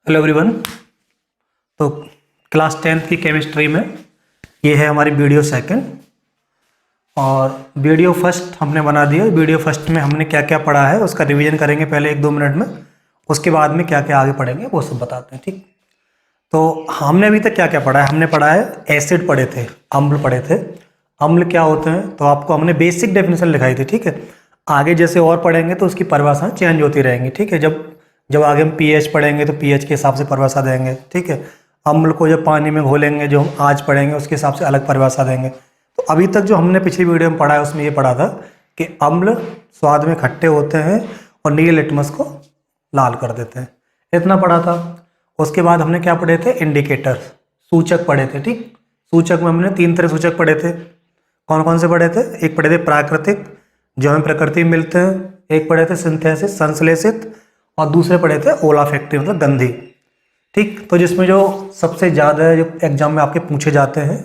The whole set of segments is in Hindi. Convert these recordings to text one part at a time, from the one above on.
Hello everyone. तो क्लास 10th की केमिस्ट्री में ये है हमारी वीडियो सेकंड और वीडियो फर्स्ट हमने बना दिया। वीडियो फर्स्ट में हमने क्या क्या पढ़ा है उसका रिवीजन करेंगे पहले 1-2 मिनट में, उसके बाद में क्या क्या आगे पढ़ेंगे वो सब बताते हैं। ठीक, तो हमने अभी तक क्या क्या पढ़ा है? हमने पढ़ा है एसिड पढ़े थे, अम्ल पढ़े थे। अम्ल क्या होते हैं तो आपको हमने बेसिक डेफिनेशन लिखाई थी। ठीक है, आगे जैसे और पढ़ेंगे तो उसकी परिभाषाएं चेंज होती रहेंगी। ठीक है, जब आगे हम पीएच पढ़ेंगे तो पीएच के हिसाब से परिभाषा देंगे। ठीक है, अम्ल को जब पानी में घोलेंगे जो हम आज पढ़ेंगे उसके हिसाब से अलग परिभाषा देंगे। तो अभी तक जो हमने पिछली वीडियो में पढ़ा है उसमें ये पढ़ा था कि अम्ल स्वाद में खट्टे होते हैं और नीले लिटमस को लाल कर देते हैं, इतना पढ़ा था। उसके बाद हमने क्या पढ़े थे? इंडिकेटर, सूचक पढ़े थे। ठीक, सूचक में हमने 3 तरह सूचक पढ़े थे। कौन कौन से पढ़े थे? एक पढ़े थे प्राकृतिक जो हमें प्रकृति में मिलते हैं, एक पढ़े थे सिंथेसिस संश्लेषित, और दूसरे पढ़े थे ओलाफैक्टरी मतलब गंधी। ठीक, तो जिसमें जो सबसे ज़्यादा जो एग्जाम में आपके पूछे जाते हैं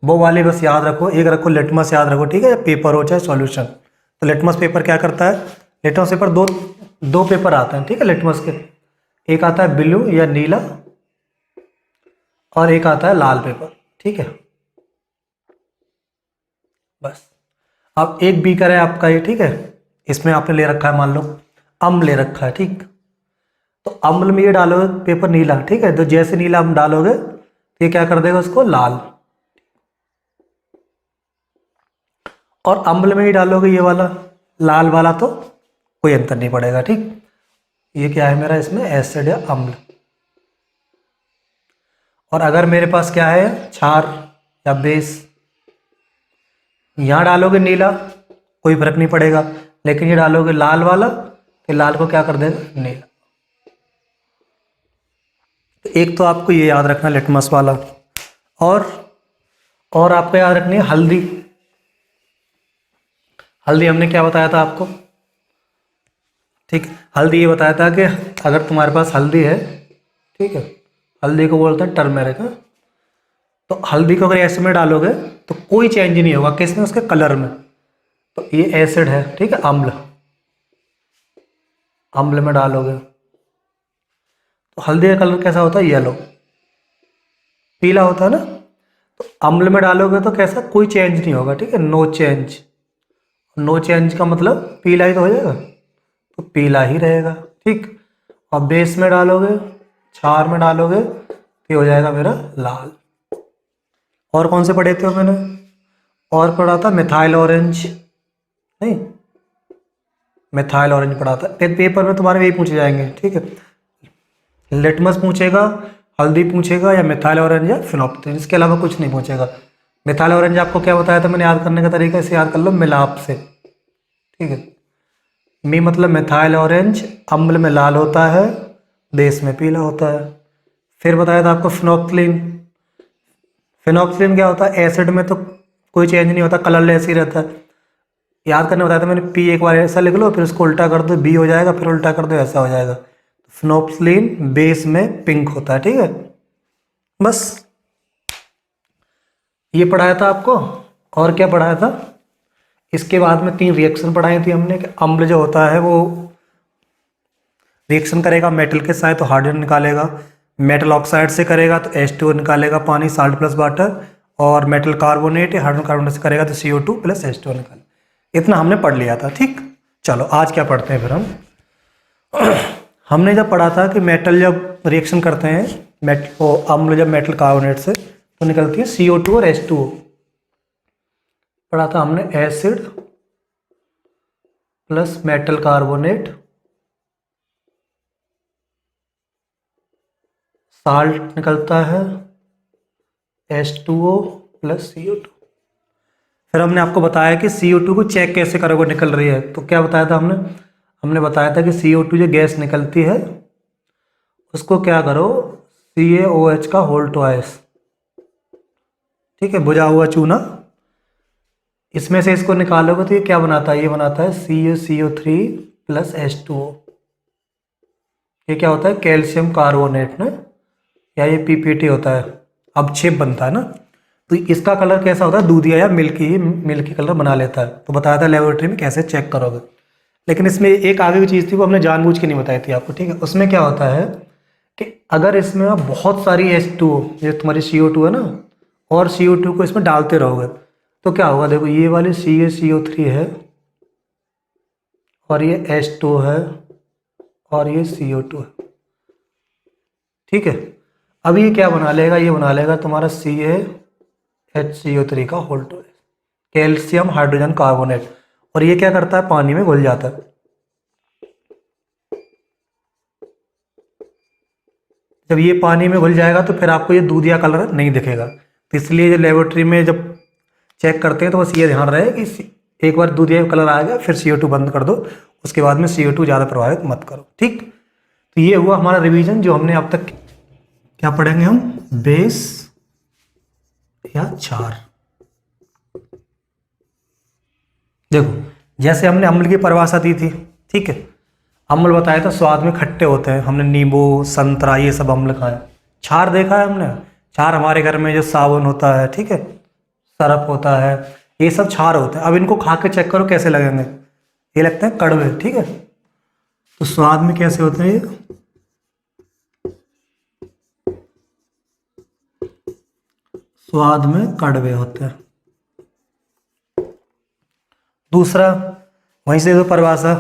वो वाले बस याद रखो। एक रखो लिटमस याद रखो। ठीक है, पेपर हो चाहे सॉल्यूशन। तो लिटमस पेपर क्या करता है? लिटमस पेपर दो पेपर आते हैं। ठीक है, लिटमस के एक आता है ब्लू या नीला और एक आता है लाल पेपर। ठीक है, बस। अब एक बीकर है आपका ये। ठीक है, इसमें आपने ले रखा है, मान लो अम्ल ले रखा है। ठीक, तो अम्ल में ये डालोगे पेपर नीला। ठीक है, तो जैसे नीला हम डालोगे तो ये क्या कर देगा उसको? लाल। और अम्ल में ही डालोगे ये वाला लाल वाला तो कोई अंतर नहीं पड़ेगा। ठीक, ये क्या है मेरा? इसमें एसिड या अम्ल। और अगर मेरे पास क्या है क्षार या बेस, यहाँ डालोगे नीला कोई फर्क नहीं पड़ेगा, लेकिन ये डालोगे लाल वाला तो लाल को क्या कर देगा? नीला। तो एक तो आपको ये याद रखना लिटमस वाला, और आपको याद रखनी है हल्दी। हल्दी हमने क्या बताया था आपको? ठीक, हल्दी ये बताया था कि अगर तुम्हारे पास हल्दी है, ठीक है, हल्दी को बोलते हैं टर्मेरिक। तो हल्दी को अगर ऐसे में डालोगे तो कोई चेंज नहीं होगा किसमें? उसके कलर में। तो ये एसिड है। ठीक है, अम्ल, अम्ल में डालोगे तो हल्दी का कलर कैसा होता है? येलो, पीला होता है ना। तो अम्ल में डालोगे तो कैसा? कोई चेंज नहीं होगा। ठीक है, नो चेंज। नो चेंज का मतलब पीला ही तो हो जाएगा, तो पीला ही रहेगा। ठीक, और बेस में डालोगे, क्षार में डालोगे तो ये हो जाएगा मेरा लाल। और कौन से पढ़े थे मैंने? और पढ़ा था मिथाइल ऑरेंज, नहीं, मिथाइल ऑरेंज पढ़ा था। पेपर में तुम्हारे यही पूछे जाएंगे। ठीक है, लिटमस पूछेगा, हल्दी पूछेगा, या मिथाइल ऑरेंज या फिनोप्थेन, इसके अलावा कुछ नहीं पूछेगा। मिथाइल ऑरेंज आपको क्या बताया था मैंने याद करने का तरीका? इसे याद कर लो मिलाप से। ठीक है, मी मतलब मिथाइल ऑरेंज अम्ल में लाल होता है, बेस में पीला होता है। फिर बताया था आपको फिनोप्थलीन। फिनोप्थलीन क्या होता है? एसिड में तो कोई चेंज नहीं होता, कलरलेस ही रहता है। याद करने बताया था मैंने, पी एक बार ऐसा लिख लो, फिर उसको उल्टा कर दो बी हो जाएगा, फिर उल्टा कर दो ऐसा हो जाएगा। फिनोप्थलीन बेस में पिंक होता है। ठीक है, बस ये पढ़ाया था आपको। और क्या पढ़ाया था? इसके बाद में 3 रिएक्शन पढ़ाई थी हमने कि अम्ल जो होता है वो रिएक्शन करेगा मेटल के साथ तो हाइड्रोजन निकालेगा, मेटल ऑक्साइड से करेगा तो H2O निकालेगा पानी साल्ट प्लस वाटर, और मेटल कार्बोनेट या हाइड्रोजन कार्बोनेट से करेगा तो CO2 प्लस H2O निकालेगा। इतना हमने पढ़ लिया था। ठीक, चलो आज क्या पढ़ते हैं फिर हम। हमने जब पढ़ा था कि मेटल जब रिएक्शन करते हैं, अम्ल जब मेटल कार्बोनेट से तो निकलती है CO2 और H2O। पढ़ा था हमने acid plus metal carbonate, salt निकलता है H2O प्लस CO2। फिर हमने आपको बताया कि CO2 को चेक कैसे करोगे निकल रही है, तो क्या बताया था हमने बताया था कि CO2 जो गैस निकलती है उसको क्या करो? CaOH का होल ट्वाइस। ठीक है, बुझा हुआ चूना, इसमें से इसको निकालोगे तो ये क्या बनाता है? ये बनाता है CaCO3 प्लस H2O। ये क्या होता है? कैल्शियम कार्बोनेट ना, या ये PPT होता है, अवक्षेप बनता है ना। तो इसका कलर कैसा होता है? दूधिया या मिल्की कलर बना लेता है। तो बताया था लेबोरेटरी में कैसे चेक करोगे। लेकिन इसमें एक आगे की चीज़ थी वो हमने जानबूझ के नहीं बताई थी आपको। ठीक है, उसमें क्या होता है कि अगर इसमें आप बहुत सारी H2 ये तुम्हारी CO2 है ना, और CO2 को इसमें डालते रहोगे तो क्या होगा, देखो ये वाली CaCO3 है और ये H2 है और ये CO2 है, ठीक है। अब ये क्या बना लेगा, ये बना लेगा तुम्हारा CaHCO3 का whole two, calcium hydrogen carbonate, और ये क्या करता है, पानी में घुल जाता है। जब ये पानी में घुल जाएगा तो फिर आपको ये दूधिया कलर नहीं दिखेगा। तो इसलिए जो लेबोरेटरी में जब चेक करते हैं तो बस ये ध्यान रहे कि एक बार दूधिया कलर आ गया फिर CO2 बंद कर दो, उसके बाद में CO2 ज़्यादा प्रभावित मत करो, ठीक। तो ये हुआ हमारा रिवीजन जो हमने अब तक। क्या पढ़ेंगे हम, बेस या क्षार। देखो जैसे हमने अम्ल की परिभाषा दी थी, ठीक है। अम्ल बताया था स्वाद में खट्टे होते हैं, हमने नींबू संतरा ये सब अम्ल खाए। क्षार देखा है हमने, क्षार हमारे घर में जो साबुन होता है, ठीक है, सरफ होता है, ये सब क्षार होते हैं। अब इनको खा के चेक करो कैसे लगेंगे, ये लगते हैं कड़वे, ठीक है। तो स्वाद में कैसे होते हैं ये, स्वाद में कड़वे होते हैं। दूसरा वहीं से जो परिभाषा,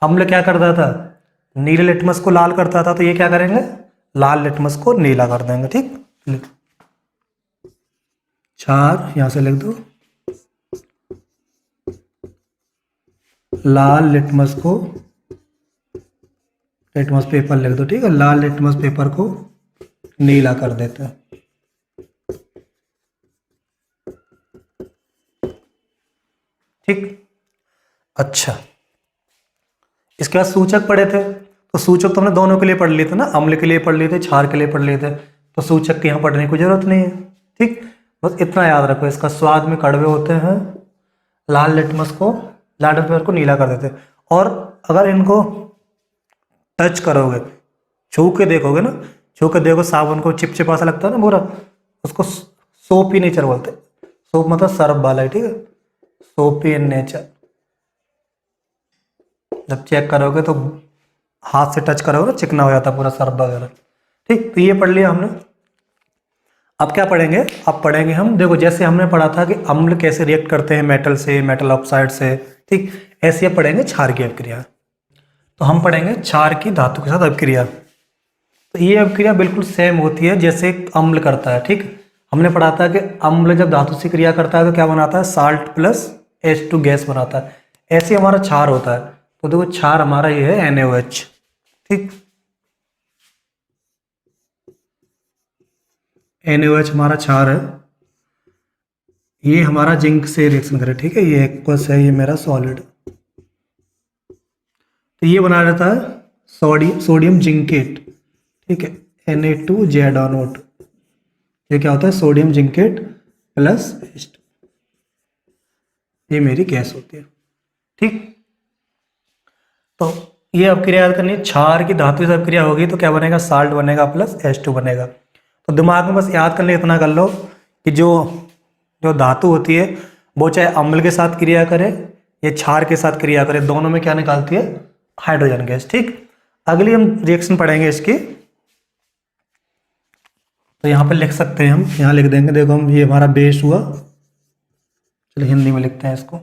अम्ल क्या करता था, नीले लिटमस को लाल करता था, तो ये क्या करेंगे, लाल लिटमस को नीला कर देंगे, ठीक। क्षार यहां से लिख दो, लाल लिटमस को, लिटमस पेपर लिख दो, ठीक है, लाल लिटमस पेपर को नीला कर देते हैं, ठीक। अच्छा, इसके बाद सूचक पढ़े थे, तो सूचक तो हमने दोनों के लिए पढ़ लिए थे ना, अम्ल के लिए पढ़ लिए थे, क्षार के लिए पढ़ लिए थे, तो सूचक की यहाँ पढ़ने की जरूरत नहीं है, ठीक। बस इतना याद रखो, इसका स्वाद में कड़वे होते हैं, लाल लिटमस को, लाल पेपर को नीला कर देते हैं। और अगर इनको टच करोगे, छू के देखोगे ना, छू के देखो साबुन को चिपचिपा सा लगता है ना पूरा, उसको सोप ही नेचर बोलते हैं। सोप मतलब सर्फ वाला है, ठीक है, सोपी इन नेचर। जब चेक करोगे तो हाथ से टच करोगे ना, चिकना हो जाता है पूरा सर्फ वगैरह, ठीक। तो ये पढ़ लिया हमने। अब क्या पढ़ेंगे, अब पढ़ेंगे हम, देखो जैसे हमने पढ़ा था कि अम्ल कैसे रिएक्ट करते हैं मेटल से, मेटल ऑक्साइड से, ठीक, ऐसे अब पढ़ेंगे क्षार की अभिक्रिया। तो हम पढ़ेंगे क्षार की धातु के साथ अभिक्रिया। तो ये अभिक्रिया बिल्कुल सेम होती है जैसे अम्ल करता है, ठीक। हमने पढ़ा था कि अम्ल जब धातु से क्रिया करता है तो क्या बनाता है, साल्ट प्लस H2 गैस बनाता है। ऐसे हमारा क्षार होता है, तो देखो क्षार हमारा ये है NaOH, ठीक। NaOH हमारा क्षार है, ये हमारा जिंक से रिएक्शन करे, ठीक है, ये एक्वस है, ये मेरा सॉलिड। तो ये बना रहता है सोडियम जिंकेट, ठीक है, Na2ZnO2। ये क्या होता है, सोडियम जिंकेट प्लस H2, ये मेरी गैस होती है, ठीक। तो ये अभिक्रिया याद करनी है, क्षार की धातु से अभिक्रिया होगी तो क्या बनेगा, साल्ट बनेगा प्लस H2 बनेगा। तो दिमाग में बस याद करने इतना कर लो कि जो धातु होती है वो चाहे अम्ल के साथ क्रिया करे या क्षार के साथ क्रिया करे, दोनों में क्या निकालती है, हाइड्रोजन गैस, ठीक। अगली हम रिएक्शन पढ़ेंगे इसकी, तो यहाँ पे लिख सकते हैं हम, यहाँ लिख देंगे, देखो हम, ये हमारा बेस हुआ, चलो हिंदी में लिखते हैं इसको,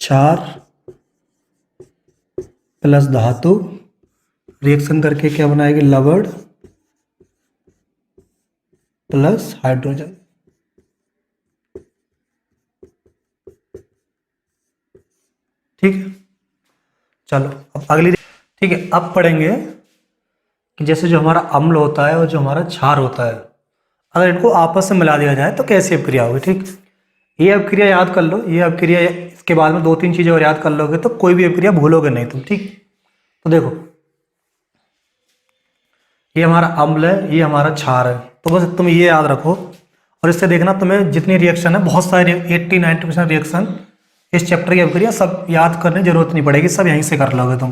क्षार प्लस धातु रिएक्शन करके क्या बनाएगी, लवण प्लस हाइड्रोजन, ठीक है। चलो अब अगली, ठीक है। अब पढ़ेंगे कि जैसे जो हमारा अम्ल होता है और जो हमारा क्षार होता है, अगर इनको आपस में मिला दिया जाए तो कैसी अभिक्रिया होगी, ठीक। ये अभिक्रिया याद कर लो, ये अभिक्रिया, इसके बाद में 2-3 चीजें और याद कर लोगे तो कोई भी अभिक्रिया भूलोगे नहीं तुम, ठीक। तो देखो ये हमारा अम्ल है, ये हमारा क्षार है, तो बस तुम ये याद रखो, और इससे देखना तुम्हें जितनी रिएक्शन है, बहुत सारे 80-90% रिएक्शन इस चैप्टर की अभिक्रिया सब याद करने की जरूरत नहीं पड़ेगी, सब यहीं से कर लोगे तुम।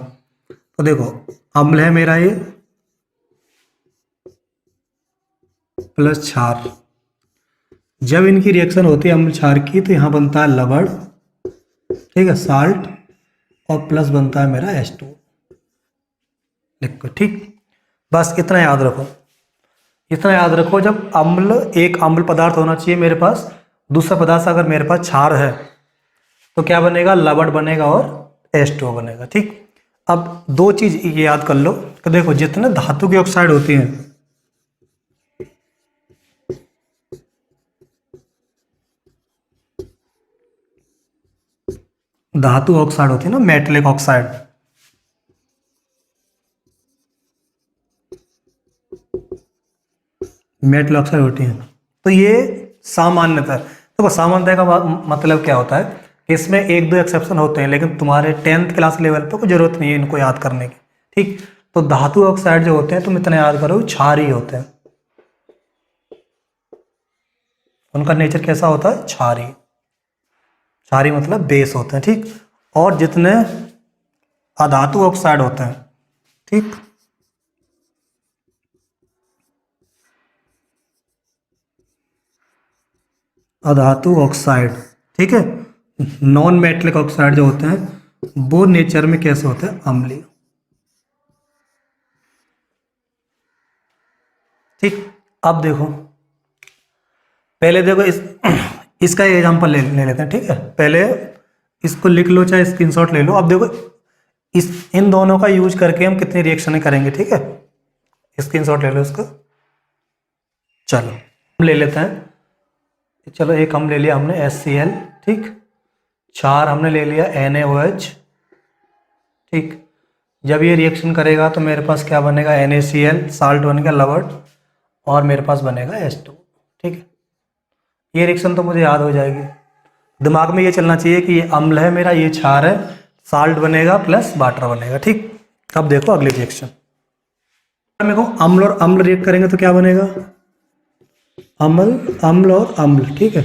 तो देखो अम्ल है मेरा ये प्लस क्षार, जब इनकी रिएक्शन होती है अम्ल क्षार की तो यहाँ बनता है लवण, ठीक है, साल्ट और प्लस बनता है मेरा H2 लिक्विड। ठीक, बस इतना याद रखो, इतना याद रखो। जब अम्ल, एक अम्ल पदार्थ होना चाहिए मेरे पास, दूसरा पदार्थ अगर मेरे पास क्षार है तो क्या बनेगा, लवण बनेगा और H2O बनेगा। ठीक, अब दो चीज ये याद कर लो कि देखो जितने धातु की ऑक्साइड होती हैं, धातु ऑक्साइड होती है ना, मेटलिक ऑक्साइड, मेटल ऑक्साइड होती है, तो ये सामान्यतः, तो सामान्यतः का मतलब क्या होता है, इसमें एक दो एक्सेप्शन होते हैं, लेकिन तुम्हारे 10th क्लास लेवल पे कोई जरूरत नहीं है इनको याद करने की। ठीक, तो धातु ऑक्साइड जो होते हैं तुम इतना याद करो, क्षारीय होते हैं, उनका नेचर कैसा होता है, क्षारीय। क्षारीय मतलब बेस होते हैं। ठीक, और जितने अधातु ऑक्साइड होते हैं, ठीक, अधातु ऑक्साइड, ठीक है, नॉन मेटलिक ऑक्साइड जो होते हैं वो नेचर में कैसे होते हैं, अम्लीय। ठीक, अब देखो, पहले देखो इसका एग्जांपल ले लेते हैं। ठीक है, पहले इसको लिख लो, चाहे स्क्रीनशॉट ले लो। अब देखो इन दोनों का यूज करके हम कितनी रिएक्शन करेंगे। ठीक है, स्क्रीनशॉट ले लो इसका। चलो हम ले लेते हैं, चलो एक हम ले लिया हमने HCl, ठीक, 4 हमने ले लिया NaOH। ठीक, जब ये रिएक्शन करेगा तो मेरे पास क्या बनेगा, NaCl, साल्ट बन गया, लवण, और मेरे पास बनेगा H2। ठीक है, ये रिएक्शन तो मुझे याद हो जाएगी, दिमाग में ये चलना चाहिए कि ये अम्ल है मेरा, ये क्षार है, साल्ट बनेगा प्लस वाटर बनेगा। ठीक, अब देखो अगली रिएक्शन, मेरे को अम्ल और अम्ल रिएक्ट करेंगे तो क्या बनेगा, अम्ल, अम्ल और अम्ल। ठीक है,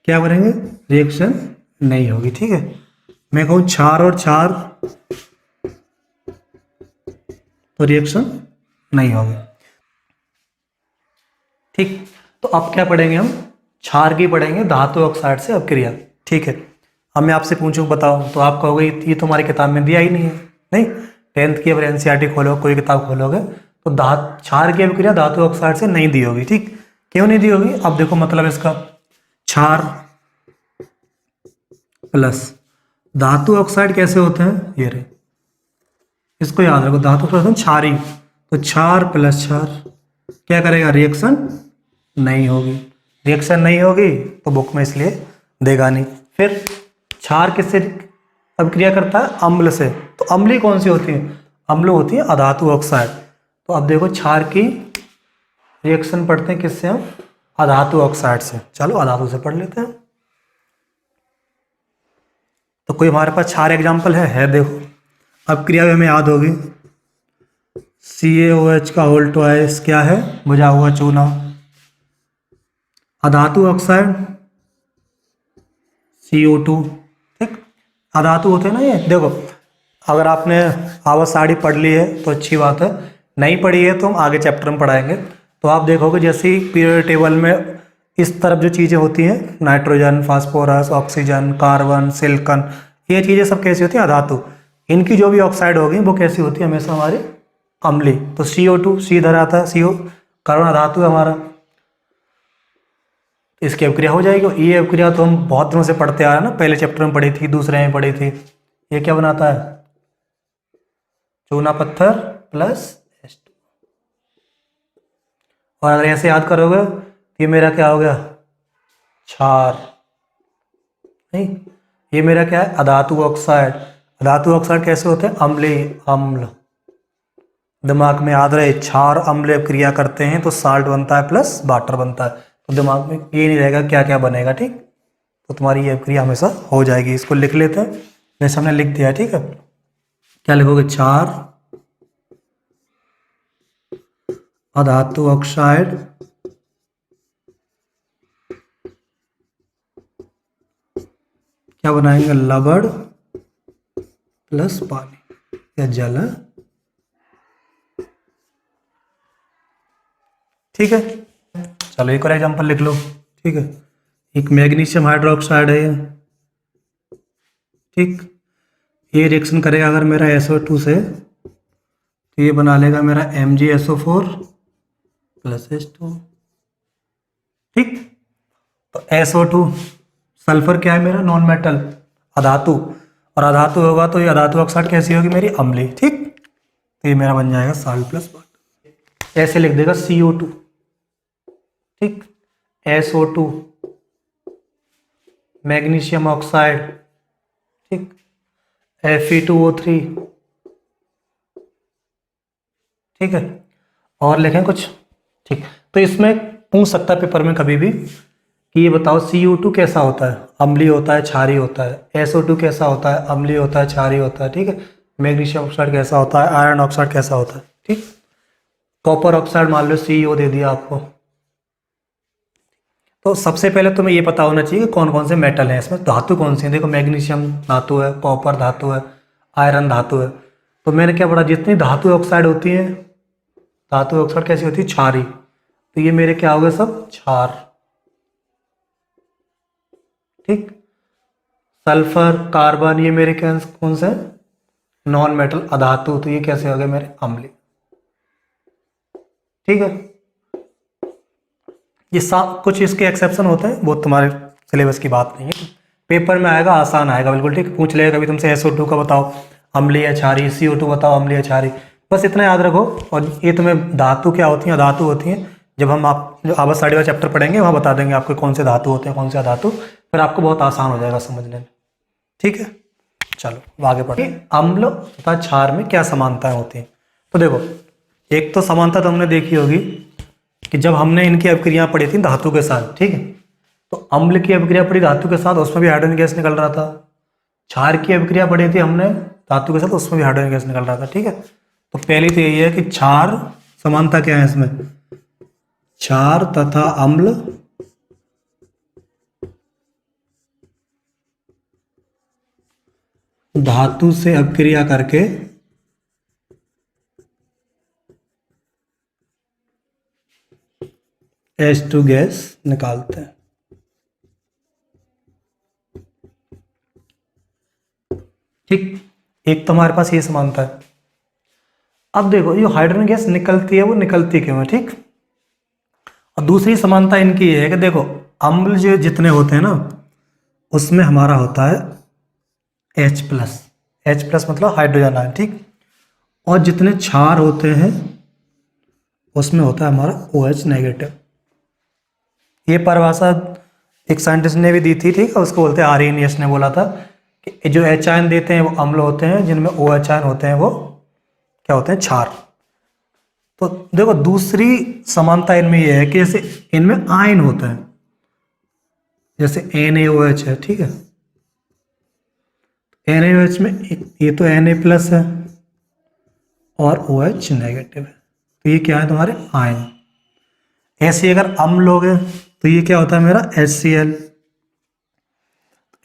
क्या बनेंगे, रिएक्शन नहीं होगी। ठीक है, मैं कहूँ क्षार और क्षार तो रिएक्शन नहीं होगी। ठीक, तो अब क्या पढ़ेंगे हम, क्षार की पढ़ेंगे, धातु ऑक्साइड से अपक्रिया। ठीक है, अब मैं आपसे पूछूं बताओ, तो आप कहोगे ये तो हमारी किताब में दिया ही नहीं है। नहीं, 10th की अगर NCERT खोलो, कोई किताब खोलोगे तो क्षार की अपक्रिया धातु ऑक्साइड से नहीं दी होगी। ठीक, क्यों नहीं दी होगी, अब देखो मतलब इसका, क्षार प्लस धातु ऑक्साइड कैसे होते हैं, ये रहे, इसको याद रखो, धातु ऑक्साइड क्षारीय, तो क्षार प्लस क्षार क्या करेगा, रिएक्शन नहीं होगी। रिएक्शन नहीं होगी तो बुक में इसलिए देगा नहीं। फिर क्षार किससे अभिक्रिया करता है, अम्ल से, तो अम्लीय कौन सी होती है, अम्ल होती है अधातु ऑक्साइड। तो अब देखो क्षार की रिएक्शन पढ़ते हैं किससे हम, अधातु ऑक्साइड से। चलो अधातु से पढ़ लेते हैं। तो कोई हमारे पास क्षार एग्जाम्पल है देखो, अब क्रिया हमें याद होगी, CaOH का होल ट्वाइस क्या है, बुझा हुआ चूना, अधातु ऑक्साइड CO2। ठीक, अधातु होते हैं ना ये, देखो अगर आपने आवाज साड़ी पढ़ ली है तो अच्छी बात है, नहीं पढ़ी है तो हम आगे चैप्टर में पढ़ाएंगे। तो आप देखोगे जैसे ही पीरियड टेबल में इस तरफ जो चीज़ें होती हैं, nitrogen, phosphorus, oxygen, carbon, silicon, ये चीज़ें सब कैसी होती हैं, अधातु। इनकी जो भी ऑक्साइड होगी वो कैसी होती है, हमेशा हमारी अम्लीय। तो CO2, C इधर आता है, CO कार्बन अधातु है हमारा, इसकी अभिक्रिया हो जाएगी। ये अभिक्रिया तो हम बहुत दिनों से पढ़ते आ रहे हैं ना, पहले चैप्टर में पढ़ी थी, दूसरे में पढ़ी थी। ये क्या बनाता है, चूना पत्थर प्लस H2। और अगर ऐसे याद करोगे तो ये मेरा क्या हो गया, क्षार, नहीं, ये मेरा क्या है, अधातु ऑक्साइड। अधातु ऑक्साइड कैसे होते हैं, अम्लीय, अम्ल। दिमाग में याद रहे, क्षार अम्ल क्रिया करते हैं तो साल्ट बनता है प्लस वाटर बनता है, तो दिमाग में ये नहीं रहेगा क्या क्या बनेगा। ठीक, तो तुम्हारी ये क्रिया हमेशा हो जाएगी। इसको लिख लेते हैं, जैसे हमने लिख दिया। ठीक है, क्या लिखोगे, क्षार अधातु ऑक्साइड क्या बनाएंगे, लवण प्लस पानी या जल है। ठीक है, चलो एक और एग्जांपल लिख लो। ठीक है, एक मैग्नीशियम हाइड्रोक्साइड है ये। ठीक, ये रिएक्शन करेगा अगर मेरा SO2 से, तो ये बना लेगा मेरा MgSO4 प्लस H2। ठीक, तो SO2 सल्फर क्या है मेरा, नॉन मेटल, अधातु, और अधातु होगा तो ये अधातु ऑक्साइड कैसी होगी मेरी, अम्लीय। ठीक, तो ये मेरा बन जाएगा साल्ट प्लस वाटर। ऐसे लिख देगा CO2। ठीक, SO2 मैग्नीशियम ऑक्साइड, ठीक, Fe2O3। ठीक है, और लिखें कुछ। ठीक, तो इसमें पूछ सकता है पेपर में कभी भी कि ये बताओ CO2 कैसा होता है, अम्लीय होता है, क्षारीय होता है। SO2 कैसा होता है, अम्लीय होता है, क्षारीय होता है। ठीक है, मैग्नीशियम ऑक्साइड कैसा होता है, आयरन ऑक्साइड कैसा होता है। ठीक, कॉपर ऑक्साइड मान लो CO दे दिया आपको। तो सबसे पहले तुम्हें ये पता होना चाहिए कि कौन कौन से मेटल हैं इसमें, धातु कौन सी है। देखो मैग्नीशियम धातु है, कॉपर धातु है, आयरन धातु है। तो मैंने क्या पढ़ा, जितनी धातु ऑक्साइड होती है, धातु ऑक्साइड कैसी होती है, क्षारीय। तो ये मेरे क्या हो गए सब, क्षार। ठीक, सल्फर, कार्बन, ये मेरे क्या कौन से, नॉन मेटल, अधातु। तो ये कैसे हो गए मेरे, अम्लीय। ठीक है, ये कुछ इसके एक्सेप्शन होते हैं, वो तुम्हारे सिलेबस की बात नहीं है, पेपर में आएगा, आसान आएगा बिल्कुल। ठीक, पूछ लेगा कभी तुमसे SO2 का बताओ अम्लीय या क्षारीय, CO2 बताओ अम्लीय या क्षारीय, बस इतना याद रखो। और ये तुम्हें धातु क्या होती हैं, धातु होती हैं, जब हम आप जो आवाज साड़ी वाला चैप्टर पढ़ेंगे वहाँ बता देंगे आपको कौन से धातु होते हैं, कौन से अधातु, फिर आपको बहुत आसान हो जाएगा समझने में। ठीक है, चलो आगे बढ़े। अम्ल तथा क्षार में क्या समानताएं होती हैं, तो देखो एक तो समानता तुमने देखी होगी कि जब हमने इनकी अभिक्रिया पढ़ी थी धातु के साथ। ठीक है, तो अम्ल की अभिक्रिया पढ़ी धातु के साथ, उसमें भी हाइड्रोजन गैस निकल रहा था। क्षार की अभिक्रिया पढ़ी थी हमने धातु के साथ, उसमें भी हाइड्रोजन गैस निकल रहा था। ठीक है, तो पहली तो यही है कि क्षार, समानता क्या है इसमें, क्षार तथा अम्ल धातु से अभिक्रिया करके H2 गैस निकालते हैं। ठीक, एक तो हमारे पास ये समानता है। अब देखो जो हाइड्रोजन गैस निकलती है वो निकलती क्यों है। ठीक, और दूसरी समानता इनकी ये है कि देखो अम्ल जो जितने होते हैं ना, उसमें हमारा होता है H प्लस, H प्लस मतलब हाइड्रोजन आयन। ठीक, और जितने क्षार होते हैं उसमें होता है हमारा OH नेगेटिव। ये परिभाषा एक साइंटिस्ट ने भी दी थी। ठीक है, उसको बोलते हैं आर्यनियस ने बोला था कि जो H आयन देते हैं वो अम्ल होते हैं, जिनमें OH आयन होते हैं वो क्या होते हैं, क्षार। तो देखो दूसरी समानता इनमें ये है कि जैसे इनमें आयन होते हैं, जैसे NaOH है। ठीक है, NaOH में ये तो Na प्लस है और OH नेगेटिव है, तो ये क्या है तुम्हारे आयन। ऐसे अगर अम्ल लोगे तो ये क्या होता है मेरा HCl।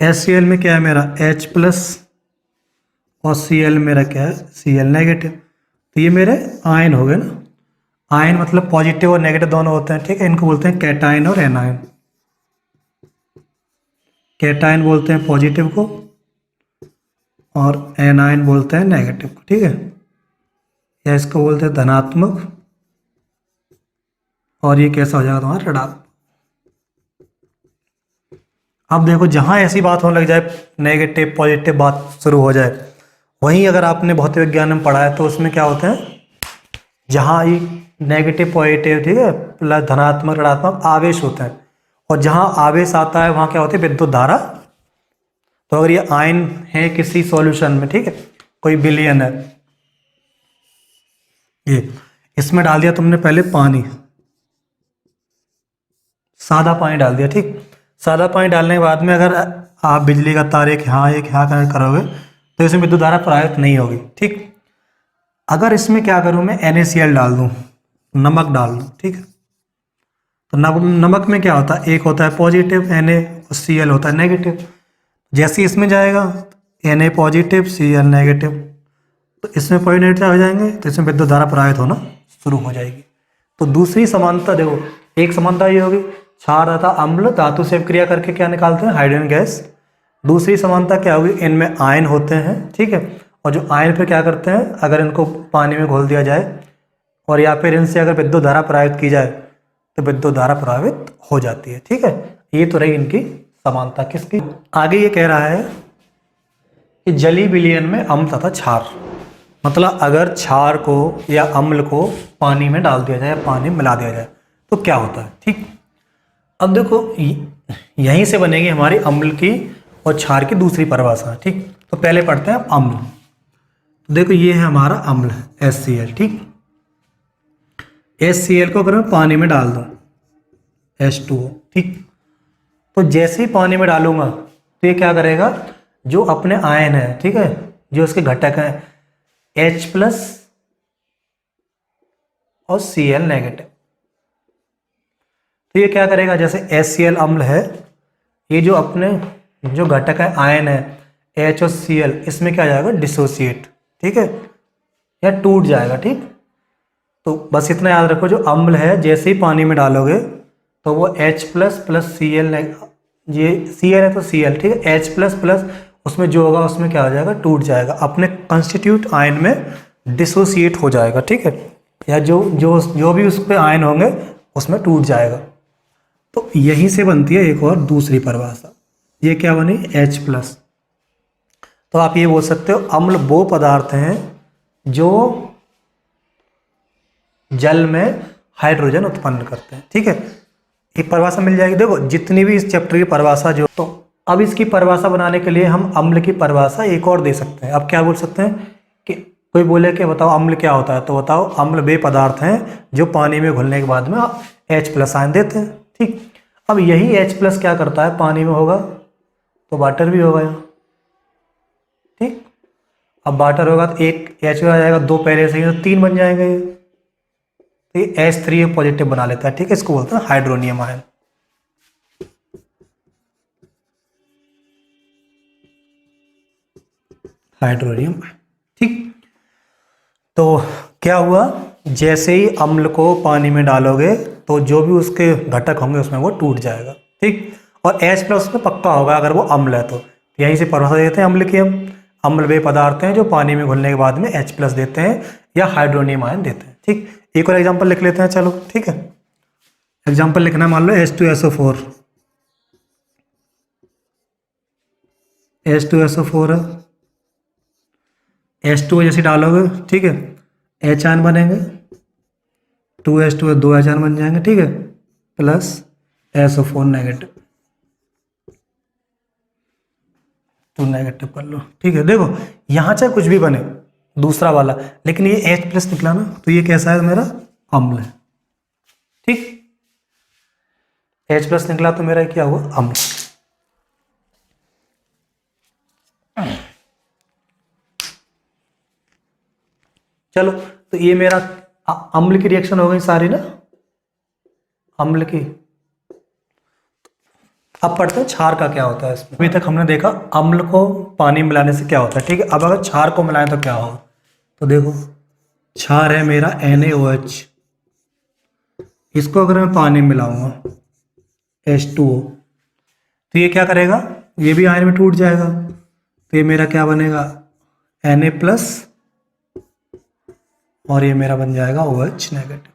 HCl में क्या है मेरा H प्लस और Cl मेरा क्या है Cl नेगेटिव। तो ये मेरे आयन हो गए ना, आयन मतलब पॉजिटिव और नेगेटिव दोनों होते हैं। ठीक है, इनको बोलते हैं कैटायन और एनायन। कैटायन बोलते हैं पॉजिटिव को और एनायन बोलते हैं नेगेटिव को। ठीक है, या इसको बोलते हैं धनात्मक और ये कैसा हो जाएगा तुम्हारा ऋणात्मक। अब देखो जहां ऐसी बात होने लग जाए, नेगेटिव पॉजिटिव बात शुरू हो जाए, वहीं अगर आपने भौतिक विज्ञान में पढ़ा है तो उसमें क्या होते हैं, जहां ये नेगेटिव पॉजिटिव, ठीक है, प्लस धनात्मक ऋणात्मक आवेश होते हैं, और जहां आवेश आता है वहां क्या होती है विद्युत धारा। तो अगर ये आयन है किसी सॉल्यूशन में, ठीक है, कोई विलयन है, ये इसमें डाल दिया तुमने पहले पानी, सादा पानी डाल दिया। ठीक, सादा पानी डालने के बाद में अगर आप बिजली का तार एक यहाँ कनेक्ट करोगे तो इसमें विद्युत धारा प्रवाहित नहीं होगी। ठीक, अगर इसमें क्या करूँ मैं NaCl डाल दूँ, नमक डाल दूँ। ठीक है, तो नमक में क्या होता है, एक होता है पॉजिटिव Na और Cl होता है नेगेटिव। जैसे इसमें जाएगा Na पॉजिटिव Cl नेगेटिव, तो इसमें पॉजिटिव हो जाएंगे तो इसमें विद्युत धारा प्रवाहित होना शुरू हो जाएगी। तो दूसरी समानता देखो, एक समानता ये होगी क्षार तथा अम्ल धातु से क्रिया करके क्या निकालते हैं हाइड्रोजन गैस दूसरी समानता क्या होगी, इनमें आयन होते हैं, ठीक है, और जो आयन फिर क्या करते हैं, अगर इनको पानी में घोल दिया जाए और या फिर इनसे अगर विद्युत धारा प्रवाहित की जाए तो विद्युत धारा प्रभावित हो जाती है, ठीक है। ये तो रही इनकी समानता किसकी। आगे ये कह रहा है कि जलीय विलयन में अम्ल तथा क्षार, मतलब अगर क्षार को या अम्ल को पानी में डाल दिया जाए, पानी में मिला दिया जाए तो क्या होता है, ठीक। अब देखो यहीं से बनेगी हमारी अम्ल की और क्षार की दूसरी परिभाषा, ठीक। तो पहले पढ़ते हैं अम्ल। तो देखो ये है हमारा अम्ल HCl, ठीक। HCl को अगर मैं पानी में डाल दूं H2O, ठीक, तो जैसे ही पानी में डालूंगा तो ये क्या करेगा, जो अपने आयन है, ठीक है, जो इसके घटक हैं H+ और Cl नेगेटिव, तो ये क्या करेगा, जैसे HCl अम्ल है, ये जो अपने जो घटक है आयन है H और Cl, इसमें क्या जाएगा, डिसोसिएट, ठीक है, या टूट जाएगा, ठीक। तो बस इतना याद रखो, जो अम्ल है जैसे ही पानी में डालोगे तो वो H+ प्लस Cl, ये Cl है तो Cl, ठीक है, H++ उसमें जो होगा उसमें क्या हो जाएगा, टूट जाएगा, अपने कंस्टिट्यूट आयन में डिसोसिएट हो जाएगा, ठीक है, या जो जो जो भी उस पर आयन होंगे उसमें टूट जाएगा। तो यहीं से बनती है एक और दूसरी परिभाषा, ये क्या बनी, H+। तो आप ये बोल सकते हो अम्ल वो पदार्थ हैं जो जल में हाइड्रोजन उत्पन्न करते हैं, ठीक है। एक परिभाषा मिल जाएगी। देखो जितनी भी इस चैप्टर की परिभाषा जो, तो अब इसकी परिभाषा बनाने के लिए हम अम्ल की परिभाषा एक और दे सकते हैं। अब क्या बोल सकते हैं कि कोई बोले कि बताओ अम्ल क्या होता है, तो बताओ अम्ल वे पदार्थ हैं जो पानी में घुलने के बाद में H+ आयन देते हैं, ठीक। अब यही H+ क्या करता है, पानी में होगा तो वाटर भी होगा यहाँ, ठीक। अब वाटर होगा तो एक H आ जाएगा, दो पहले से ही तो 3 बन जाएंगे ये, तो ये H3 पॉजिटिव बना लेता है, ठीक है, इसको बोलते हैं हाइड्रोनियम आयन। हाइड्रोनियम, ठीक। तो क्या हुआ, जैसे ही अम्ल को पानी में डालोगे तो जो भी उसके घटक होंगे उसमें वो टूट जाएगा, ठीक। और H+ उसमें पक्का होगा अगर वो अम्ल है तो। यहीं से परिभाषा देते हैं अम्ल की हम, अम्ल वे पदार्थ हैं जो पानी में घुलने के बाद में H+ देते हैं या हाइड्रोनियम आयन देते हैं, ठीक। एक और एग्जाम्पल लिख लेते हैं, चलो ठीक है। एग्जाम्पल लिखना है, मान लो H2SO4, H2SO4 है, H2 जैसे डालोगे, ठीक है, H आयन बनेंगे, 2H2 2 H आयन बन जाएंगे, ठीक है, प्लस SO4 नेगेटिव, तो नेगेटिव कर लो, ठीक है। देखो यहाँ चाहे कुछ भी बने दूसरा वाला, लेकिन ये H+ निकला ना, तो ये कैसा है, मेरा अम्ल है, ठीक। H+ निकला तो मेरा क्या हुआ, अम्ल। चलो तो ये मेरा अम्ल की रिएक्शन हो गई सारी ना, अम्ल की। अब पढ़ते हैं क्षार का क्या होता है इसमें। अभी तक हमने देखा अम्ल को पानी मिलाने से क्या होता है, ठीक है। अब अगर क्षार को मिलाएं तो क्या होगा, तो देखो क्षार है मेरा NaOH, इसको अगर मैं पानी में मिलाऊंगा H2O, तो ये क्या करेगा, ये भी आयन में टूट जाएगा, तो ये मेरा क्या बनेगा, Na+ और ये मेरा बन जाएगा OH नेगेटिव।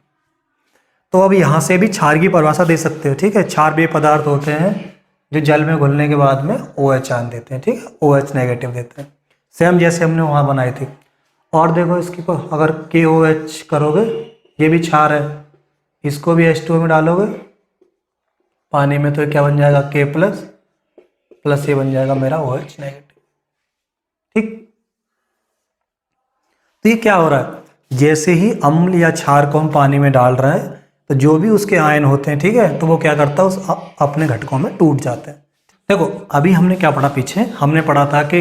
तो अब यहाँ से भी क्षार की परिभाषा दे सकते हो, ठीक है। क्षार वे पदार्थ होते हैं जो जल में घुलने के बाद में OH आयन देते हैं, ठीक है, OH नेगेटिव देते हैं, सेम जैसे हमने वहाँ बनाई थी। और देखो इसकी अगर KOH करोगे, ये भी क्षार है, इसको भी H2O में डालोगे पानी में, तो ये क्या बन जाएगा, K+ प्लस ये बन जाएगा मेरा OH नेगेटिव, ठीक। तो ये क्या हो रहा है, जैसे ही अम्ल या क्षार को हम पानी में डाल रहे हैं तो जो भी उसके आयन होते हैं, ठीक है, तो वो क्या करता है, उस अपने घटकों में टूट जाते हैं। देखो अभी हमने क्या पढ़ा, पीछे हमने पढ़ा था कि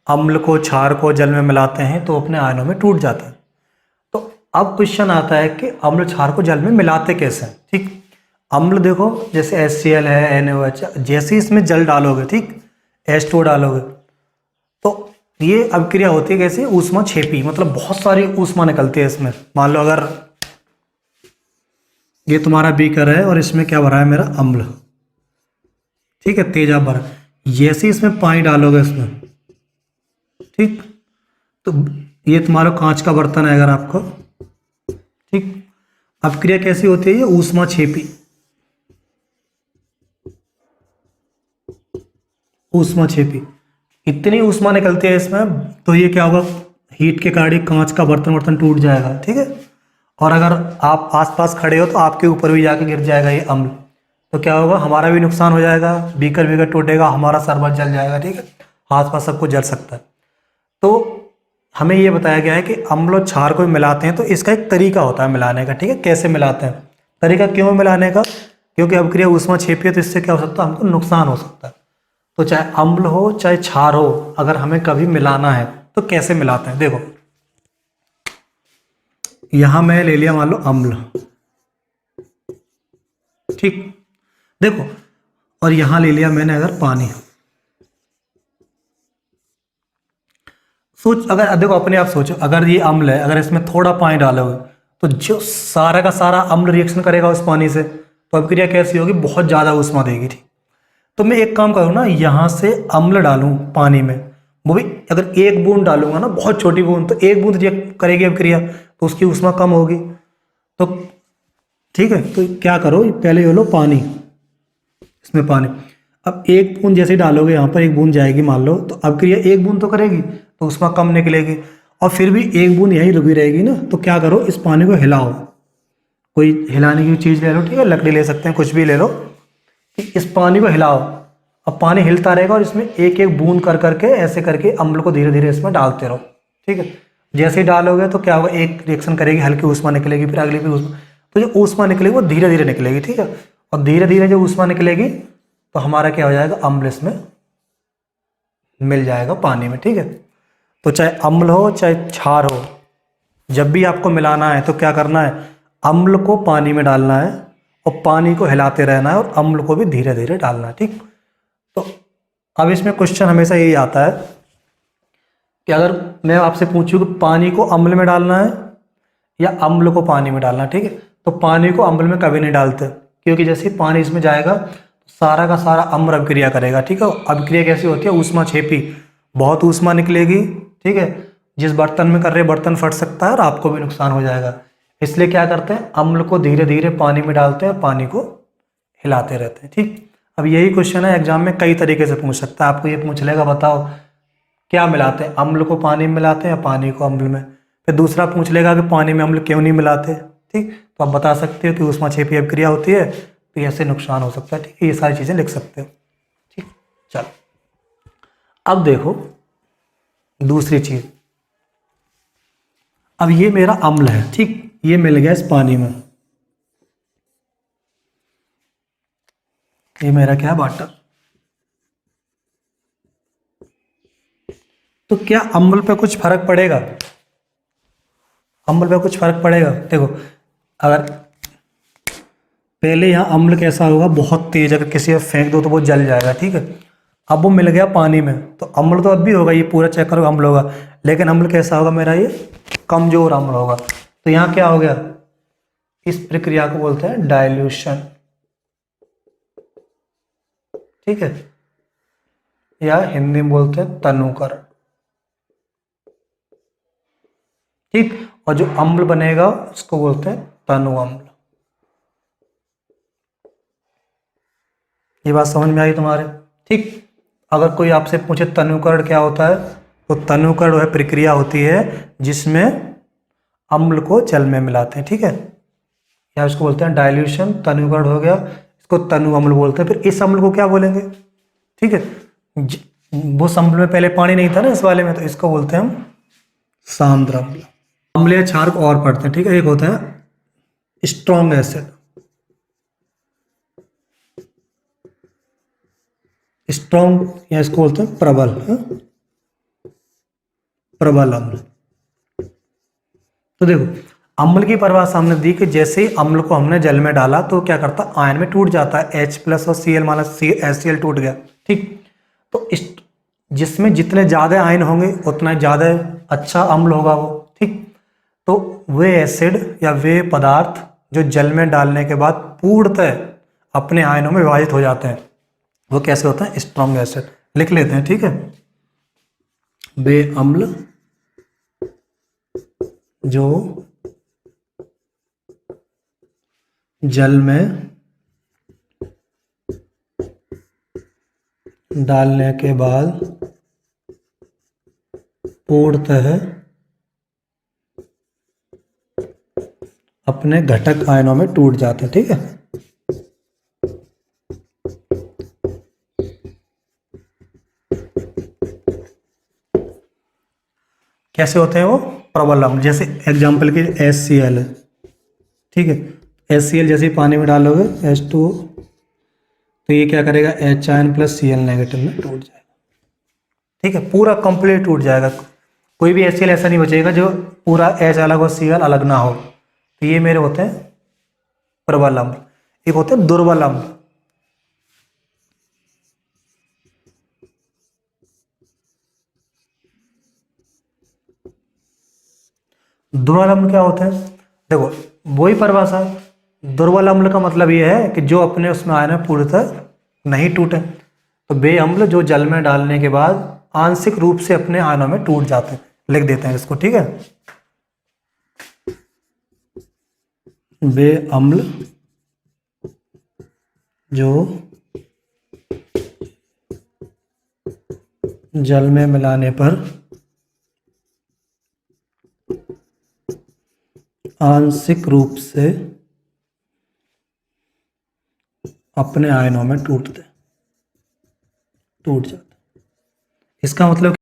अम्ल को क्षार को जल में मिलाते हैं तो अपने आयनों में टूट जाता है। तो अब क्वेश्चन आता है कि अम्ल क्षार को जल में मिलाते कैसे, ठीक। अम्ल देखो जैसे HCl है, NaOH, जैसे ही इसमें जल डालोगे, ठीक, H2O डालोगे, तो ये अभिक्रिया होती है कैसे, ऊष्मा छेपी, मतलब बहुत सारी ऊष्मा निकलती है इसमें। मान लो अगर ये तुम्हारा बीकर है और इसमें क्या भरा है, मेरा अम्ल, ठीक है, तेजाब भरा, जैसे इसमें पानी डालोगे इसमें, ठीक, तो ये तुम्हारा कांच का बर्तन है अगर आपको, ठीक। अब क्रिया कैसी होती है, ये ऊष्मा छेपी, ऊष्मा छेपी, इतनी ऊष्मा निकलती है इसमें, तो ये क्या होगा, हीट के कारण कांच का बर्तन वर्तन टूट जाएगा, ठीक है। और अगर आप आसपास खड़े हो तो आपके ऊपर भी जाके गिर जाएगा ये अम्ल, तो क्या होगा, हमारा भी नुकसान हो जाएगा, बीकर बीकर टूटेगा, हमारा शरबत जल जाएगा, ठीक है, आसपास सबको जल सकता है। तो हमें ये बताया गया है कि अम्ल और क्षार को मिलाते हैं तो इसका एक तरीका होता है मिलाने का, ठीक है, कैसे मिलाते हैं, तरीका क्यों है मिलाने का, क्योंकि अभिक्रिया ऊष्मा छेपी है तो इससे क्या हो सकता है, हमको नुकसान हो सकता है। तो चाहे अम्ल हो चाहे क्षार हो, अगर हमें कभी मिलाना है तो कैसे मिलाते हैं, देखो यहां मैं ले लिया मान लो अम्ल, ठीक, देखो, और यहां ले लिया मैंने अगर पानी। सोच, अगर देखो अपने आप सोचो, अगर ये अम्ल है, अगर इसमें थोड़ा पानी डालोगे तो जो सारा का सारा अम्ल रिएक्शन करेगा उस पानी से, तो अभिक्रिया कैसी होगी, बहुत ज़्यादा ऊष्मा देगी, ठीक। तो मैं एक काम करूँ ना, यहाँ से अम्ल डालूँ पानी में, वो भी अगर एक बूंद डालूंगा ना, बहुत छोटी बूंद, तो एक बूंद रिएक्ट करेगी अभिक्रिया, तो उसकी ऊष्मा कम होगी, तो ठीक है। तो क्या करो, पहले ये लो पानी, इसमें पानी, अब एक बूंद जैसे डालोगे यहाँ पर, एक बूंद जाएगी मान लो, तो अभिक्रिया एक बूंद तो करेगी, तो उसमें कम निकलेगी, और फिर भी एक बूंद यहीं रुकी रहेगी ना, तो क्या करो, इस पानी को हिलाओ, कोई हिलाने की चीज़ ले लो, ठीक है, लकड़ी ले सकते हैं, कुछ भी ले लो, इस पानी को हिलाओ, अब पानी हिलता रहेगा और इसमें एक एक बूंद कर करके ऐसे करके अम्ल को धीरे धीरे इसमें डालते रहो, ठीक है। जैसे ही डालोगे तो क्या होगा, एक रिएक्शन करेगी, हल्की ऊष्मा निकलेगी, फिर अगली भी ऊष्मा, तो जो ऊष्मा निकलेगी वो धीरे धीरे निकलेगी, ठीक है, और धीरे धीरे जो ऊष्मा निकलेगी तो हमारा क्या हो जाएगा, अम्ल इसमें मिल जाएगा पानी में, ठीक है। तो चाहे अम्ल हो चाहे क्षार हो, जब भी आपको मिलाना है तो क्या करना है, अम्ल को पानी में डालना है और पानी को हिलाते रहना है और अम्ल को भी धीरे धीरे डालना है, ठीक। तो अब इसमें क्वेश्चन हमेशा यही आता है कि अगर मैं आपसे पूछूं कि पानी को अम्ल में डालना है या अम्ल को पानी में डालना है, ठीक है, तो पानी को अम्ल में कभी नहीं डालते, क्योंकि जैसे ही पानी इसमें जाएगा सारा का सारा अम्ल अभिक्रिया करेगा, ठीक है। अभिक्रिया कैसी होती है, ऊष्मा छेपी, बहुत ऊष्मा निकलेगी, ठीक है, जिस बर्तन में कर रहे बर्तन फट सकता है और आपको भी नुकसान हो जाएगा, इसलिए क्या करते हैं, अम्ल को धीरे धीरे पानी में डालते हैं, पानी को हिलाते रहते हैं, ठीक। अब यही क्वेश्चन है एग्जाम में कई तरीके से पूछ सकता है, आपको ये पूछ लेगा बताओ क्या मिलाते हैं, अम्ल को पानी में मिलाते हैं या पानी को अम्ल में, फिर दूसरा पूछ लेगा कि पानी में अम्ल क्यों नहीं मिलाते, ठीक। तो आप बता सकते हो कि ऊष्मा छेपी अभिक्रिया होती है तो ऐसे नुकसान हो सकता है, ठीक है, ये सारी चीज़ें लिख सकते हो, ठीक। चलो अब देखो दूसरी चीज़, अब ये मेरा अम्ल है, ठीक, ये मिल गया इस पानी में, ये मेरा क्या है, वाटर। तो क्या अम्ल पे कुछ फर्क पड़ेगा, अम्ल पे कुछ फर्क पड़ेगा, देखो अगर पहले यहाँ अम्ल कैसा होगा, बहुत तेज, अगर किसी को फेंक दो तो वो जल जाएगा, ठीक है। अब वो मिल गया पानी में तो अम्ल तो अब भी होगा, ये पूरा चेक करो अम्ल होगा, लेकिन अम्ल कैसा होगा मेरा, ये कमजोर अम्ल होगा। तो यहाँ क्या हो गया, इस प्रक्रिया को बोलते हैं डाइल्यूशन, ठीक है, या हिंदी में बोलते हैं तनुकरण, ठीक। और जो अम्ल बनेगा उसको बोलते हैं तनु अम्ल। ये बात समझ में आई तुम्हारे, ठीक। अगर कोई आपसे पूछे तनुकरण क्या होता है, तो तनुकरण वह प्रक्रिया होती है जिसमें अम्ल को जल में मिलाते हैं, ठीक है, या इसको बोलते हैं डाइल्यूशन, तनुकरण हो गया, इसको तनु अम्ल बोलते हैं। फिर इस अम्ल को क्या बोलेंगे, ठीक है, वो अम्ल में पहले पानी नहीं था ना इस वाले में, तो इसको बोलते हैं हम सांद्र अम्ल। अम्ल या क्षार को और पढ़ते हैं, ठीक है, एक होता है स्ट्रॉन्ग एसिड, स्ट्रॉन्ग, या इसको बोलते हैं प्रबल, प्रबल अम्ल। तो देखो अम्ल की परिभाषा हमने दी कि जैसे ही अम्ल को हमने जल में डाला तो क्या करता है, आयन में टूट जाता है, H+ और Cl माइनस HCl टूट गया, ठीक। तो इस जिसमें जितने ज़्यादा आयन होंगे उतना ज़्यादा अच्छा अम्ल होगा वो, ठीक। तो वे एसिड या वे पदार्थ जो जल में डालने के बाद पूर्णतः अपने आयनों में विभाजित हो जाते हैं, वो कैसे होता है, स्ट्रॉन्ग एसिड। लिख लेते हैं, ठीक है। बे अम्ल जो जल में डालने के बाद पूर्णतः अपने घटक आयनों में टूट जाते हैं, ठीक है। कैसे होते हैं वो, प्रबल अम्ल। जैसे एग्जाम्पल के HCl है, ठीक है। HCl जैसे ही पानी में डालोगे H2O, तो ये क्या करेगा, H ion plus Cl negative में टूट जाएगा, ठीक है। पूरा कंप्लीट टूट जाएगा, कोई भी HCl ऐसा नहीं बचेगा जो पूरा H अलग और Cl अलग ना हो। तो ये मेरे होते हैं प्रबल अम्ल। एक होते हैं दुर्बल अम्ल। दुर्बल अम्ल क्या होते हैं, देखो वही परिभाषा है। दुर्बल अम्ल का मतलब ये है कि जो अपने उसमें आयन में पूर्णतः नहीं टूटे। तो बे अम्ल जो जल में डालने के बाद आंशिक रूप से अपने आयनों में टूट जाते हैं। लिख देते हैं इसको, ठीक है। बे अम्ल जो जल में मिलाने पर आंशिक रूप से अपने आयनों में टूट जाते, इसका मतलब